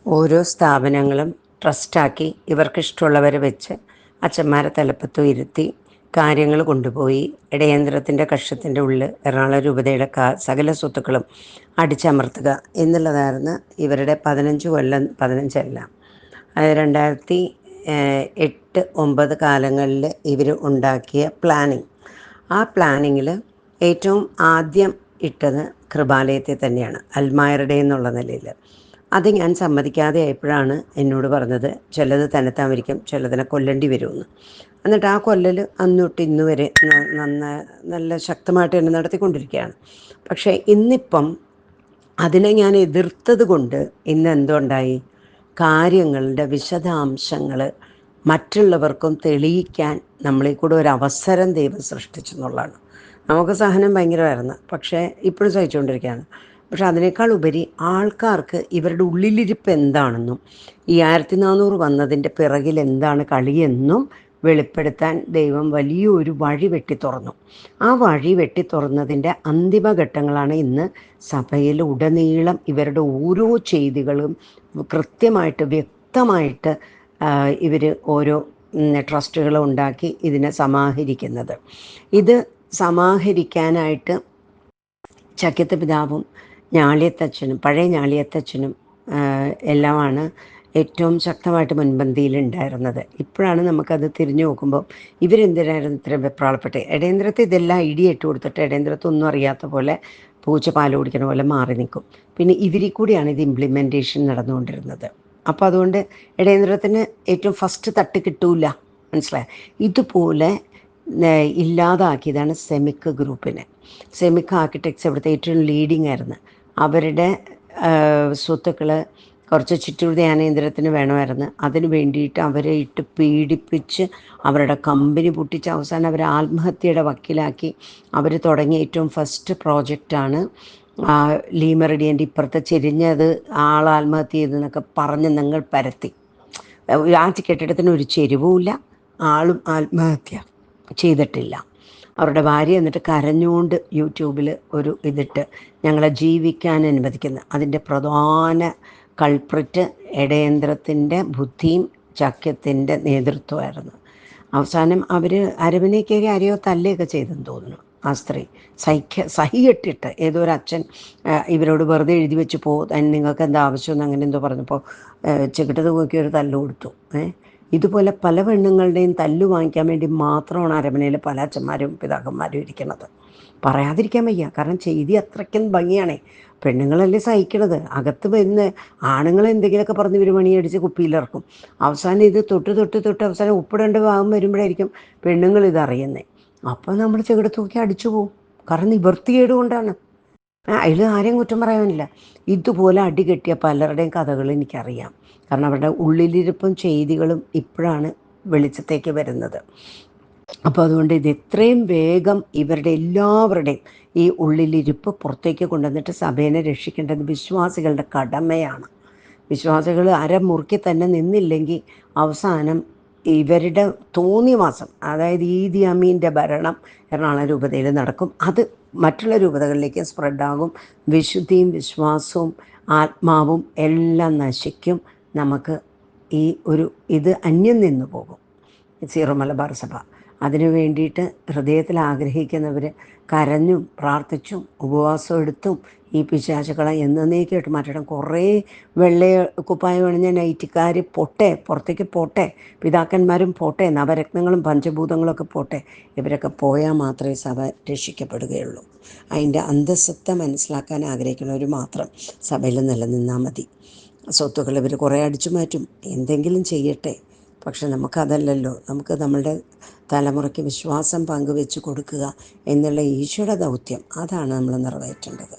ഓരോ സ്ഥാപനങ്ങളും ട്രസ്റ്റാക്കി ഇവർക്കിഷ്ടമുള്ളവരെ വെച്ച് അച്ഛന്മാരെ തലപ്പത്തും ഇരുത്തി കാര്യങ്ങൾ കൊണ്ടുപോയി ഇടയന്ത്രത്തിൻ്റെ കക്ഷത്തിൻ്റെ ഉള്ളിൽ എറണാകുളം രൂപതയുടെ സകല സ്വത്തുക്കളും അടിച്ചമർത്തുക എന്നുള്ളതായിരുന്നു ഇവരുടെ 15 കൊല്ലം 15 അത് 2008-9 കാലങ്ങളിൽ ഇവർ ഉണ്ടാക്കിയ പ്ലാനിങ്. ആ പ്ലാനിങ്ങിൽ ഏറ്റവും ആദ്യം ഇട്ടത് കൃപാലയത്തെ തന്നെയാണ്, അൽമായറുടെ എന്നുള്ള നിലയിൽ. അത് ഞാൻ സമ്മതിക്കാതെ ആയപ്പോഴാണ് എന്നോട് പറഞ്ഞത് ചിലത് തന്നെത്താൻ വരിക്കും, ചിലതിനെ കൊല്ലേണ്ടി വരുമെന്ന്. എന്നിട്ട് ആ കൊല്ലൽ അന്നൊട്ട് ഇന്ന് വരെ നല്ല ശക്തമായിട്ട് തന്നെ നടത്തിക്കൊണ്ടിരിക്കുകയാണ്. പക്ഷേ ഇന്നിപ്പം അതിനെ ഞാൻ എതിർത്തത് കൊണ്ട് ഇന്ന് എന്തുണ്ടായി, കാര്യങ്ങളുടെ വിശദാംശങ്ങൾ മറ്റുള്ളവർക്കും തെളിയിക്കാൻ നമ്മളെ കൂടെ ഒരു അവസരം ദൈവം സൃഷ്ടിച്ചെന്നുള്ളതാണ്. നമുക്ക് സഹനം ഭയങ്കരമായിരുന്നു, പക്ഷേ ഇപ്പോഴും സഹിച്ചുകൊണ്ടിരിക്കുകയാണ്. പക്ഷെ അതിനേക്കാൾ ഉപരി ആൾക്കാർക്ക് ഇവരുടെ ഉള്ളിലിരിപ്പ് എന്താണെന്നും ഈ 1400 വന്നതിൻ്റെ പിറകിൽ എന്താണ് കളിയെന്നും വെളിപ്പെടുത്താൻ ദൈവം വലിയൊരു വഴി വെട്ടി തുറന്നു. ആ വഴി വെട്ടി തുറന്നതിൻ്റെ അന്തിമഘട്ടങ്ങളാണ് ഇന്ന് സഭയിൽ ഉടനീളം ഇവരുടെ ഓരോ ചെയ്തികളും കൃത്യമായിട്ട് വ്യക്തമായിട്ട് ഇവർ ഓരോ ട്രസ്റ്റുകൾ ഉണ്ടാക്കി ഇതിനെ സമാഹരിക്കുന്നത്. ഇത് സമാഹരിക്കാനായിട്ട് ചക്കിത്ത പിതാവും ഞാളിയത്തച്ഛനും പഴയ ഞാളിയത്തച്ഛനും എല്ലാമാണ് ഏറ്റവും ശക്തമായിട്ട് മുൻപന്തിയിലുണ്ടായിരുന്നത്. ഇപ്പോഴാണ് നമുക്കത് തിരിഞ്ഞു നോക്കുമ്പോൾ ഇവരെന്തിനായിരുന്നു ഇത്രയും വെപ്രാളപ്പെട്ട് ഇടയന്ത്രത്തെ ഇതെല്ലാം ഇടിയിട്ട് കൊടുത്തിട്ട് ഇടയന്ത്രത്തൊന്നും അറിയാത്ത പോലെ പൂച്ച പാൽ കുടിക്കുന്ന പോലെ മാറി നിൽക്കും. പിന്നെ ഇവരിൽ കൂടിയാണ് ഇത് ഇംപ്ലിമെൻറ്റേഷൻ നടന്നുകൊണ്ടിരുന്നത്. അപ്പോൾ അതുകൊണ്ട് ഇടയന്ത്രത്തിന് ഏറ്റവും ഫസ്റ്റ് തട്ട് കിട്ടൂല, മനസ്സിലായി. ഇതുപോലെ ഇല്ലാതാക്കിയതാണ് സെമിക് ഗ്രൂപ്പിനെ. സെമിക് ആർക്കിടെക്ട്സ് ഇവിടുത്തെ ഏറ്റവും ലീഡിങ് ആയിരുന്നു. അവരുടെ സ്വത്തുക്കൾ കുറച്ച് ചിറ്റൂർ ധ്യാനേന്ദ്രത്തിന് വേണമായിരുന്നു. അതിന് വേണ്ടിയിട്ട് അവരെ ഇട്ട് പീഡിപ്പിച്ച് അവരുടെ കമ്പനി പൊട്ടിച്ച് അവസാനം അവരെ ആത്മഹത്യയുടെ വക്കിലാക്കി. അവർ തുടങ്ങിയ ഏറ്റവും ഫസ്റ്റ് പ്രോജക്റ്റാണ് ലീ മെറിഡിയൻ്റെ ഇപ്പുറത്തെ ചെരിഞ്ഞത് ആൾ ആത്മഹത്യ ചെയ്തെന്നൊക്കെ പറഞ്ഞ് നിങ്ങൾ പരത്തി. ആ കെട്ടിടത്തിന് ഒരു ചെരുവുമില്ല, ആളും ആത്മഹത്യ ചെയ്തിട്ടില്ല. അവരുടെ ഭാര്യ എന്നിട്ട് കരഞ്ഞുകൊണ്ട് യൂട്യൂബിൽ ഒരു ഇതിട്ട് ഞങ്ങളെ ജീവിക്കാൻ അനുവദിക്കുന്ന അതിൻ്റെ പ്രധാന കൾപ്രിറ്റ് ഇടയന്ത്രത്തിൻ്റെ ബുദ്ധിയും ചക്യത്തിൻ്റെ നേതൃത്വമായിരുന്നു. അവസാനം അവർ അരവിനേക്കേറി ആരെയോ തല്ലുകയൊക്കെ ചെയ്തെന്ന് തോന്നുന്നു. ആ സ്ത്രീ സഹികെട്ടിട്ട് ഏതോ ഒരു അച്ഛൻ ഇവരോട് വെറുതെ എഴുതി വെച്ച് നിങ്ങൾക്ക് എന്താ ആവശ്യമെന്ന് അങ്ങനെ എന്തോ പറഞ്ഞപ്പോൾ ചെകിട്ടത് നോക്കി ഒരു തല്ല് കൊടുത്തു. ഇതുപോലെ പല പെണ്ണുങ്ങളുടെയും തല്ലു വാങ്ങിക്കാൻ വേണ്ടി മാത്രമാണ് അരമനയിൽ പല അച്ഛന്മാരും പിതാക്കന്മാരും ഇരിക്കുന്നത്. പറയാതിരിക്കാൻ വയ്യ, കാരണം ചെയ്തി അത്രയ്ക്കും ഭംഗിയാണേ. പെണ്ണുങ്ങളല്ലേ സഹിക്കണത്. അകത്ത് വരുന്ന ആണുങ്ങൾ എന്തെങ്കിലുമൊക്കെ പറഞ്ഞ് ഇവർ മണിയടിച്ച് കുപ്പിയിലിറക്കും. അവസാനം ഇത് തൊട്ട് അവസാനം ഉപ്പിടേണ്ട ഭാഗം വരുമ്പോഴായിരിക്കും പെണ്ണുങ്ങൾ ഇതറിയുന്നത്. അപ്പോൾ നമ്മൾ ചെകിടത്ത് നോക്കി അടിച്ചു പോവും, കാരണം നിവൃത്തികേട് കൊണ്ടാണ്. അതിൽ ആരെയും കുറ്റം പറയാനില്ല. ഇതുപോലെ അടികെട്ടിയ പലരുടെയും കഥകൾ എനിക്കറിയാം, കാരണം അവരുടെ ഉള്ളിലിരിപ്പും ചെയ്തികളും ഇപ്പോഴാണ് വെളിച്ചത്തേക്ക് വരുന്നത്. അപ്പോൾ അതുകൊണ്ട് ഇത് എത്രയും വേഗം ഇവരുടെ എല്ലാവരുടെയും ഈ ഉള്ളിലിരിപ്പ് പുറത്തേക്ക് കൊണ്ടുവന്നിട്ട് സഭേനെ രക്ഷിക്കേണ്ടത് വിശ്വാസികളുടെ കടമയാണ്. വിശ്വാസികൾ അരമുറുക്കി തന്നെ നിന്നില്ലെങ്കിൽ അവസാനം ഇവരുടെ തോന്നിവാസം, അതായത് ഈദി അമീൻ്റെ ഭരണം എറണാകുളം രൂപതയിൽ നടക്കും. അത് മറ്റുള്ള രൂപതകളിലേക്ക് സ്പ്രെഡാകും. വിശുദ്ധിയും വിശ്വാസവും ആത്മാവും എല്ലാം നശിക്കും. നമുക്ക് ഇത് അന്യം നിന്ന് പോകും സീറോ മലബാർ സഭ. അതിനു വേണ്ടിയിട്ട് ഹൃദയത്തിൽ ആഗ്രഹിക്കുന്നവർ കരഞ്ഞും പ്രാർത്ഥിച്ചും ഉപവാസം എടുത്തും ഈ പിശാചുക്കളെ എന്നേക്കായിട്ട് മാറ്റണം. കുറേ വെള്ള കുപ്പായം അണിഞ്ഞ നൈറ്റിക്കാർ പുറത്തേക്ക് പോട്ടെ, പിതാക്കന്മാരും പോട്ടെ, നവരത്നങ്ങളും പഞ്ചഭൂതങ്ങളൊക്കെ പോട്ടെ. ഇവരൊക്കെ പോയാൽ മാത്രമേ സഭ രക്ഷിക്കപ്പെടുകയുള്ളൂ. അതിൻ്റെ അന്തസത്ത മനസ്സിലാക്കാൻ ആഗ്രഹിക്കുന്നവർ മാത്രം സഭയിൽ നിലനിന്നാൽ മതി. സ്വത്തുക്കൾ ഇവർ കുറേ അടിച്ചു മാറ്റും, എന്തെങ്കിലും ചെയ്യട്ടെ. പക്ഷെ നമുക്കതല്ലല്ലോ. നമുക്ക് നമ്മളുടെ തലമുറയ്ക്ക് വിശ്വാസം പങ്കുവെച്ച് കൊടുക്കുക എന്നുള്ള ഈശോയുടെ ദൗത്യം, അതാണ് നമ്മൾ നിറവേറ്റേണ്ടത്.